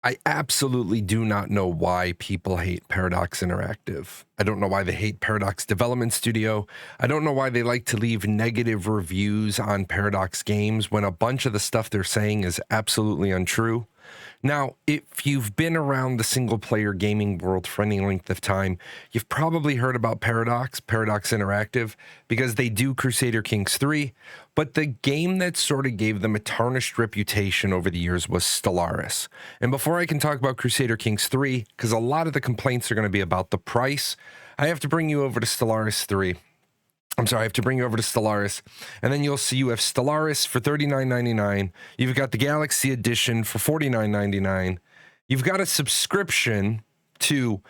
I absolutely do not know why people hate Paradox Interactive. I don't know why they hate Paradox Development Studio. I don't know why they like to leave negative reviews on Paradox games when a bunch of the stuff they're saying is absolutely untrue. Now, if you've been around the single-player gaming world for any length of time, you've probably heard about Paradox Interactive, because they do Crusader Kings III, but the game that sort of gave them a tarnished reputation over the years was Stellaris. And before I can talk about Crusader Kings III, because a lot of the complaints are going to be about the price, I have to bring you over to Stellaris 3. I have to bring you over to Stellaris, and then you'll see you have Stellaris for $39.99. You've got the Galaxy Edition for $49.99. You've got a subscription to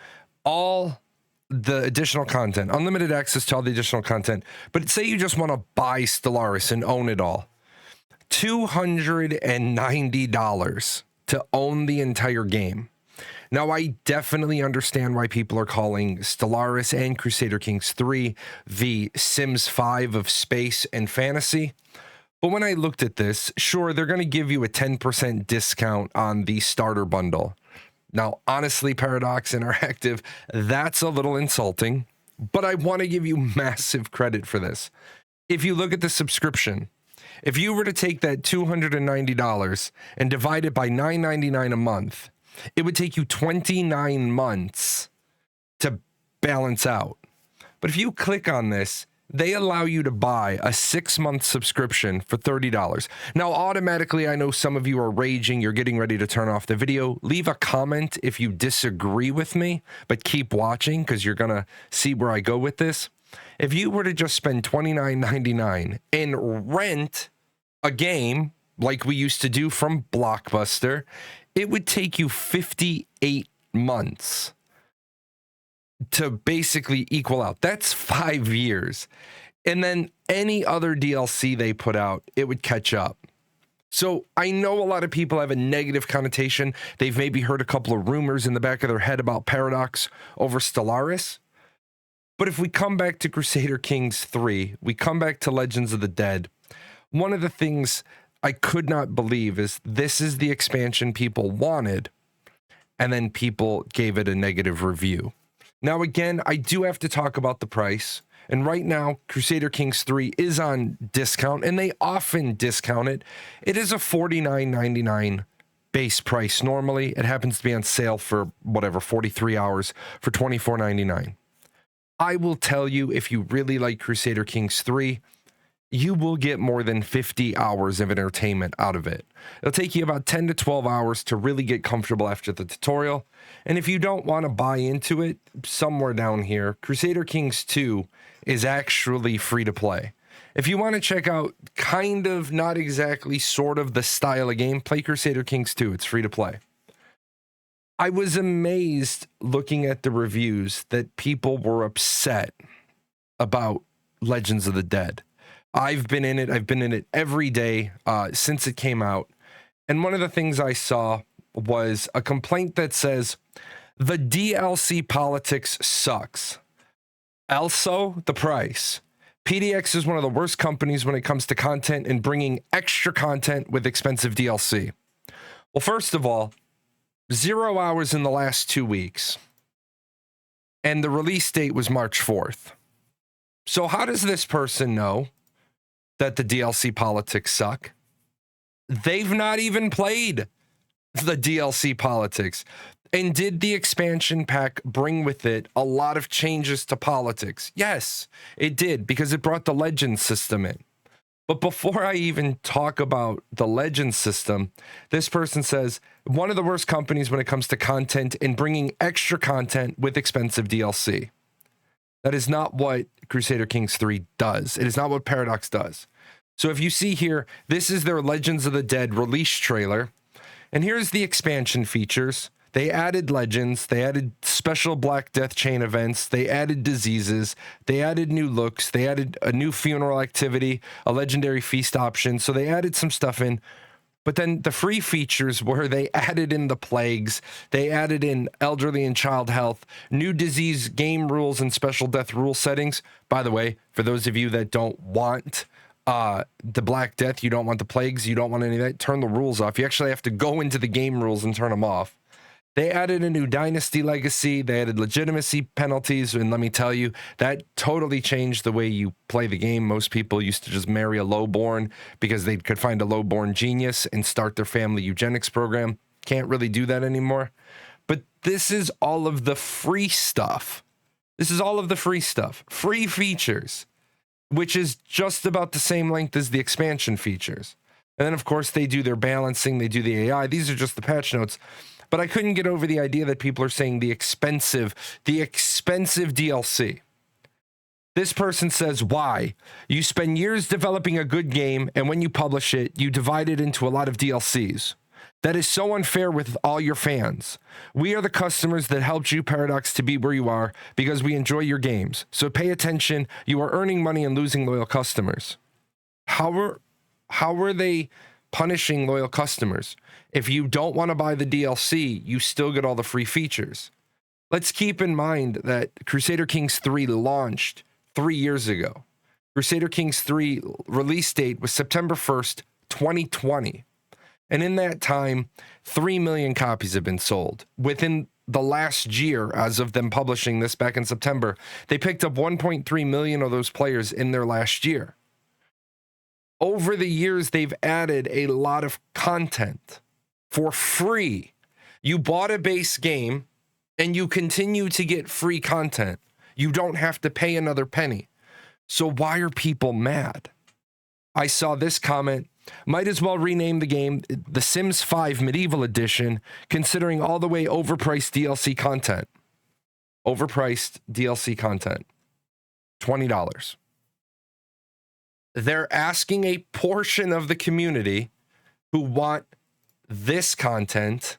all the additional content, unlimited access to all the additional content. But say you just want to buy Stellaris and own it all. $290 to own the entire game. Now, I definitely understand why people are calling Stellaris and Crusader Kings III the Sims 5 of space and fantasy. But when I looked at this, sure, they're going to give you a 10% discount on the starter bundle. Now, honestly, Paradox Interactive, that's a little insulting, but I want to give you massive credit for this. If you look at the subscription, if you were to take that $290 and divide it by $9.99 a month, it would take you 29 months to balance out. But if you click on this, they allow you to buy a 6-month subscription for $30. Now, automatically, I know some of you are raging. You're getting ready to turn off the video. Leave a comment if you disagree with me, but keep watching because you're going to see where I go with this. If you were to just spend $29.99 and rent a game like we used to do from Blockbuster, it would take you 58 months to basically equal out. That's 5 years. And then any other DLC they put out, it would catch up. So I know a lot of people have a negative connotation. They've maybe heard a couple of rumors in the back of their head about Paradox over Stellaris. But if we come back to Crusader Kings III, we come back to Legends of the Dead, one of the things I could not believe is this is the expansion people wanted, and then people gave it a negative review. Now, again, I do have to talk about the price. And right now, Crusader Kings III is on discount, and they often discount it. It is a $49.99 base price normally. It happens to be on sale for, 43 hours for $24.99. I will tell you, if you really like Crusader Kings III, you will get more than 50 hours of entertainment out of it. It'll take you about 10 to 12 hours to really get comfortable after the tutorial. And if you don't want to buy into it, somewhere down here, Crusader Kings II is actually free to play. If you want to check out kind of, not exactly, sort of the style of game, play Crusader Kings II. It's free to play. I was amazed looking at the reviews that people were upset about Legends of the Dead. I've been in it. I've been in it every day since it came out. And one of the things I saw was a complaint that says, the DLC politics sucks. Also, the price. PDX is one of the worst companies when it comes to content and bringing extra content with expensive DLC. Well, first of all, 0 hours in the last 2 weeks. And the release date was March 4th. So how does this person know that the DLC politics suck? They've not even played the DLC politics. And did the expansion pack bring with it a lot of changes to politics? Yes, it did, because it brought the Legends system in. But before I even talk about the Legends system, this person says, one of the worst companies when it comes to content and bringing extra content with expensive DLC. That is not what Crusader Kings III does. It is not what Paradox does. So if you see here, this is their Legends of the Dead release trailer. And here's the expansion features. They added legends. They added special Black Death chain events. They added diseases. They added new looks. They added a new funeral activity, a legendary feast option. So they added some stuff in. But then the free features were they added in the plagues, they added in elderly and child health, new disease game rules and special death rule settings. By the way, for those of you that don't want the Black Death, you don't want the plagues, you don't want any of that, turn the rules off. You actually have to go into the game rules and turn them off. They added a new dynasty legacy. They added legitimacy penalties. And let me tell you, that totally changed the way you play the game. Most people used to just marry a lowborn because they could find a lowborn genius and start their family eugenics program. Can't really do that anymore. But this is all of the free stuff. This is all of the free stuff. Free features, which is just about the same length as the expansion features. And then, of course, they do their balancing. They do the AI. These are just the patch notes. But I couldn't get over the idea that people are saying the expensive DLC. This person says, why? You spend years developing a good game, and when you publish it, you divide it into a lot of DLCs. That is so unfair with all your fans. We are the customers that helped you, Paradox, to be where you are because we enjoy your games. So pay attention. You are earning money and losing loyal customers. How are they punishing loyal customers? If you don't want to buy the DLC, you still get all the free features. Let's keep in mind that Crusader Kings III launched 3 years ago. Crusader Kings III release date was September 1st, 2020. And in that time, 3 million copies have been sold. Within the last year, as of them publishing this back in September, they picked up 1.3 million of those players in their last year. Over the years, they've added a lot of content for free. You bought a base game and you continue to get free content. You don't have to pay another penny. So why are people mad? I saw this comment. Might as well rename the game The Sims 5 Medieval Edition, considering all the way overpriced DLC content. Overpriced DLC content. $20. They're asking a portion of the community who want this content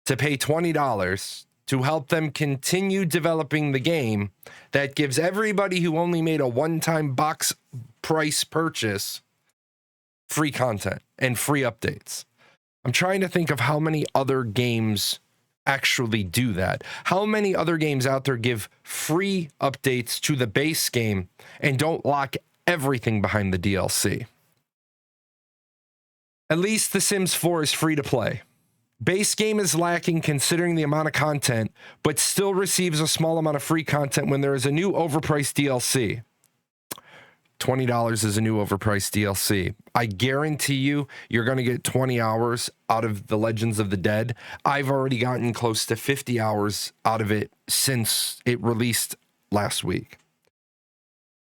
to pay $20 to help them continue developing the game that gives everybody who only made a one-time box price purchase free content and free updates. I'm trying to think of how many other games actually do that. How many other games out there give free updates to the base game and don't lock everything behind the DLC? At least The Sims 4 is free to play. Base game is lacking considering the amount of content, but still receives a small amount of free content when there is a new overpriced DLC. $20 is a new overpriced DLC. I guarantee you're going to get 20 hours out of the Legends of the Dead. I've already gotten close to 50 hours out of it since it released last week.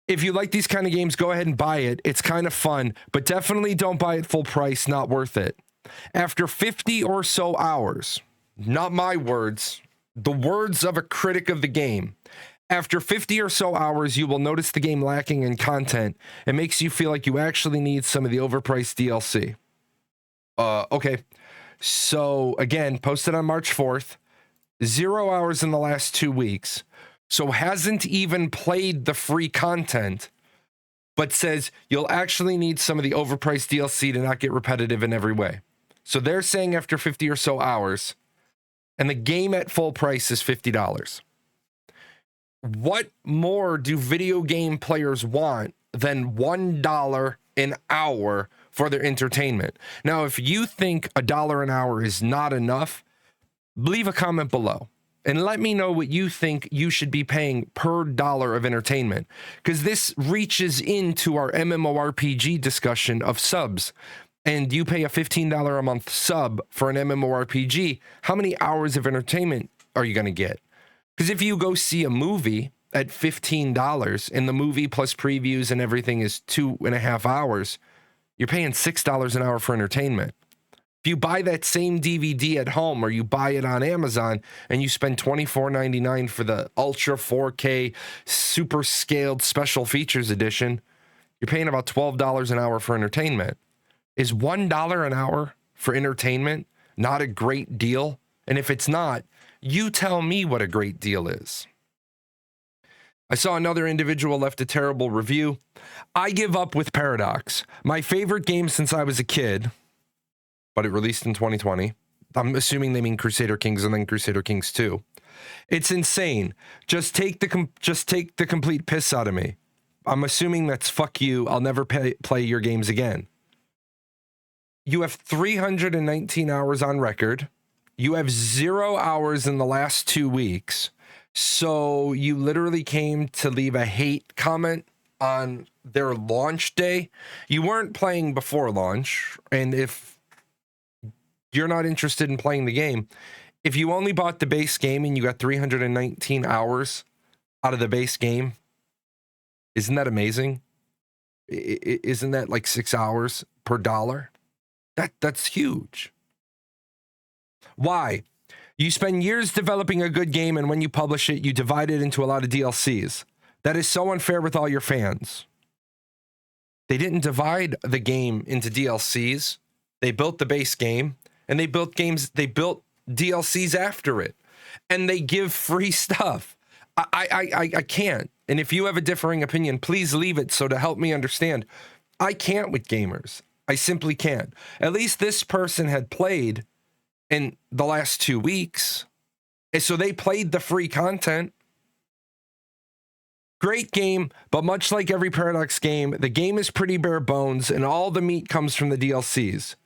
If you like these kind of games, go ahead and buy it. It's kind of fun, but definitely don't buy it full price. Not worth it. After 50 or so hours, not my words, the words of a critic of the game. After 50 or so hours, you will notice the game lacking in content. It makes you feel like you actually need some of the overpriced DLC. Okay. So again, posted on March 4th, 0 hours in the last 2 weeks. So hasn't even played the free content, but says you'll actually need some of the overpriced DLC to not get repetitive in every way. So they're saying after 50 or so hours, and the game at full price is $50. What more do video game players want than $1 an hour for their entertainment? Now, if you think $1 an hour is not enough, leave a comment below and let me know what you think you should be paying per dollar of entertainment, because this reaches into our MMORPG discussion of subs. And you pay a $15 a month sub for an MMORPG, how many hours of entertainment are you going to get? Because if you go see a movie at $15 and the movie plus previews and everything is 2.5 hours, you're paying $6 an hour for entertainment. If you buy that same DVD at home or you buy it on Amazon and you spend $24.99 for the Ultra 4K Super Scaled Special Features Edition, you're paying about $12 an hour for entertainment. Is $1 an hour for entertainment not a great deal? And if it's not, you tell me what a great deal is. I saw another individual left a terrible review. I give up with Paradox. My favorite game since I was a kid, but it released in 2020. I'm assuming they mean Crusader Kings and then Crusader Kings II. It's insane. Just take the complete piss out of me. I'm assuming that's fuck you. I'll never play your games again. You have 319 hours on record. You have 0 hours in the last 2 weeks. So you literally came to leave a hate comment on their launch day. You weren't playing before launch. And if you're not interested in playing the game, if you only bought the base game and you got 319 hours out of the base game, isn't that amazing? Isn't that like 6 hours per dollar? That's huge. Why? You spend years developing a good game, and when you publish it, you divide it into a lot of DLCs. That is so unfair with all your fans. They didn't divide the game into DLCs. They built the base game, and they built DLCs after it, and they give free stuff. I can't. And if you have a differing opinion, please leave it so to help me understand. I can't with gamers. I simply can't. At least this person had played in the last 2 weeks. And so they played the free content. Great game, but much like every Paradox game, the game is pretty bare bones and all the meat comes from the DLCs.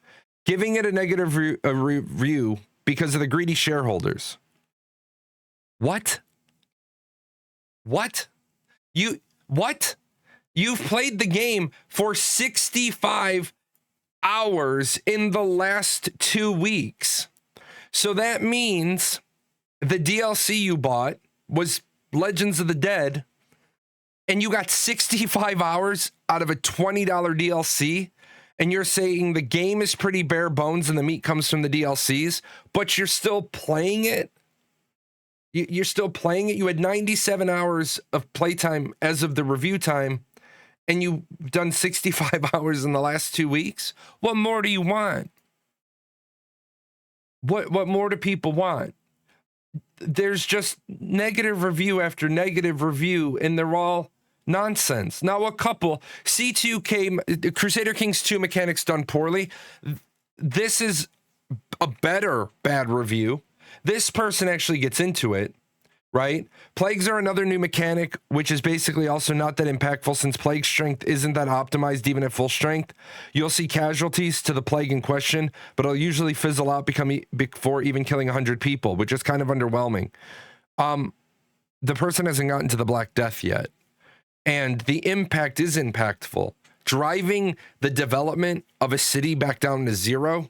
Giving it a negative review because of the greedy shareholders. What? You've played the game for 65 hours in the last 2 weeks. So that means the DLC you bought was Legends of the Dead, and you got 65 hours out of a $20 DLC, and you're saying the game is pretty bare bones and the meat comes from the DLCs, but you're still playing it? You're still playing it? You had 97 hours of playtime as of the review time, and you've done 65 hours in the last 2 weeks? What more do you want? What more do people want? There's just negative review after negative review, and they're all nonsense. Now, a couple, C2K, Crusader Kings II mechanics done poorly. This is a better bad review. This person actually gets into it, right? Plagues are another new mechanic, which is basically also not that impactful since plague strength isn't that optimized even at full strength. You'll see casualties to the plague in question, but it'll usually fizzle out before even killing 100 people, which is kind of underwhelming. The person hasn't gotten to the Black Death yet, and the impact is impactful. Driving the development of a city back down to 0,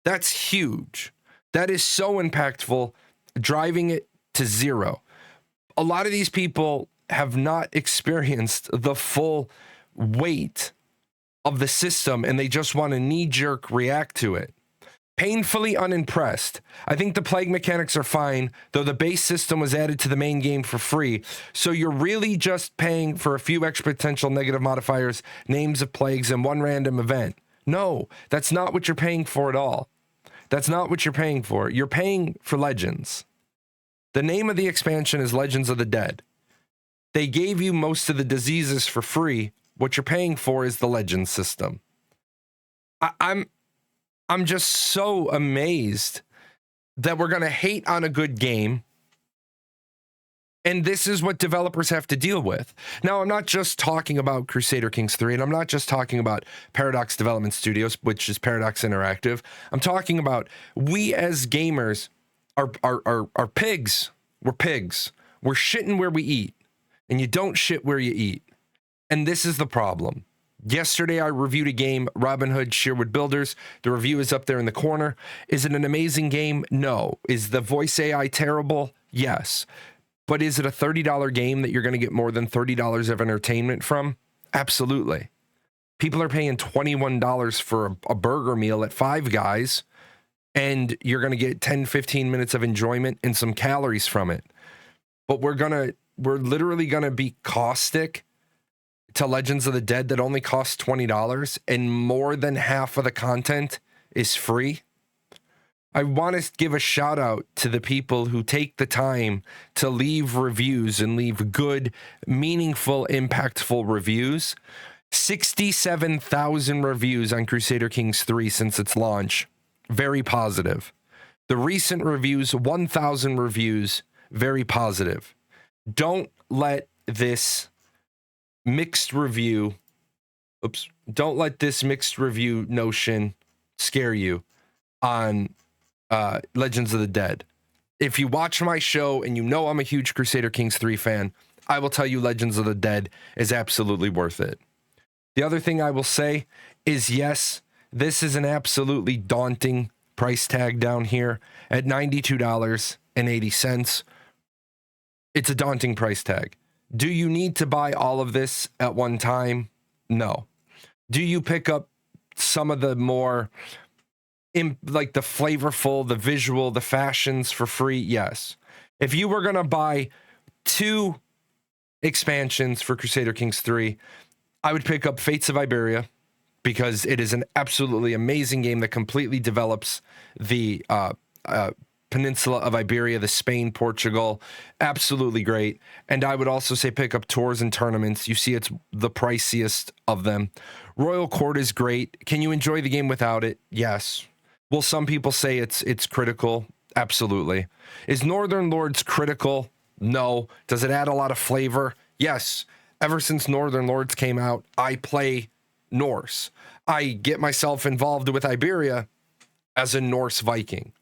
that's huge. That is so impactful, driving it to 0. A lot of these people have not experienced the full weight of the system, and they just want to knee-jerk react to it. Painfully unimpressed. I think the plague mechanics are fine, though the base system was added to the main game for free, so you're really just paying for a few extra potential negative modifiers, names of plagues, and one random event. No, that's not what you're paying for at all. That's not what you're paying for. You're paying for Legends. The name of the expansion is Legends of the Dead. They gave you most of the diseases for free. What you're paying for is the Legends system. I'm just so amazed that we're going to hate on a good game. And this is what developers have to deal with. Now, I'm not just talking about Crusader Kings III, and I'm not just talking about Paradox Development Studios, which is Paradox Interactive. I'm talking about we as gamers are pigs. We're pigs. We're shitting where we eat, and you don't shit where you eat. And this is the problem. Yesterday, I reviewed a game, Robin Hood Sherwood Builders. The review is up there in the corner. Is it an amazing game? No. Is the voice AI terrible? Yes. But is it a $30 game that you're going to get more than $30 of entertainment from? Absolutely. People are paying $21 for a burger meal at Five Guys, and you're going to get 10, 15 minutes of enjoyment and some calories from it. But we're literally going to be caustic to Legends of the Dead that only costs $20, and more than half of the content is free. I want to give a shout out to the people who take the time to leave reviews and leave good, meaningful, impactful reviews. 67,000 reviews on Crusader Kings III since its launch. Very positive. The recent reviews, 1,000 reviews, very positive. Don't let this mixed review notion scare you on Legends of the Dead. If you watch my show and you know I'm a huge Crusader Kings 3 fan, I will tell you Legends of the Dead is absolutely worth it. The other thing I will say is, yes, this is an absolutely daunting price tag down here at $92.80. It's a daunting price tag. Do you need to buy all of this at one time? No. Do you pick up some of the more, like the flavorful, the visual, the fashions for free? Yes. If you were going to buy 2 expansions for Crusader Kings 3, I would pick up Fates of Iberia, because it is an absolutely amazing game that completely develops the peninsula of Iberia, the Spain, Portugal. Absolutely great. And I would also say pick up Tours and Tournaments. You see, it's the priciest of them. Royal Court is great. Can you enjoy the game without it? Yes. Will some people say it's critical? Absolutely. Is Northern Lords critical? No. Does it add a lot of flavor? Yes. Ever since Northern Lords came out, I play Norse. I get myself involved with Iberia as a Norse Viking.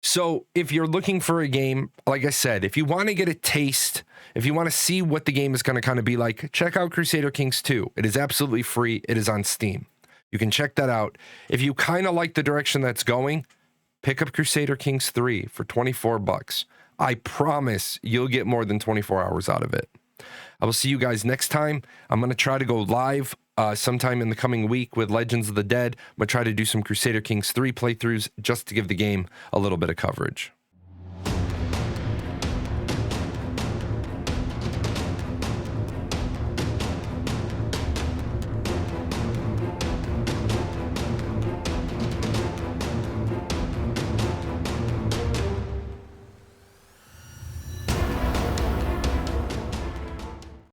So if you're looking for a game, like I said, if you want to get a taste, if you want to see what the game is going to kind of be like, check out Crusader Kings II. It is absolutely free. It is on Steam. You can check that out. If you kind of like the direction that's going, pick up Crusader Kings III for $24. I promise you'll get more than 24 hours out of it. I will see you guys next time. I'm going to try to go live sometime in the coming week with Legends of the Dead. I'm going to try to do some Crusader Kings 3 playthroughs just to give the game a little bit of coverage.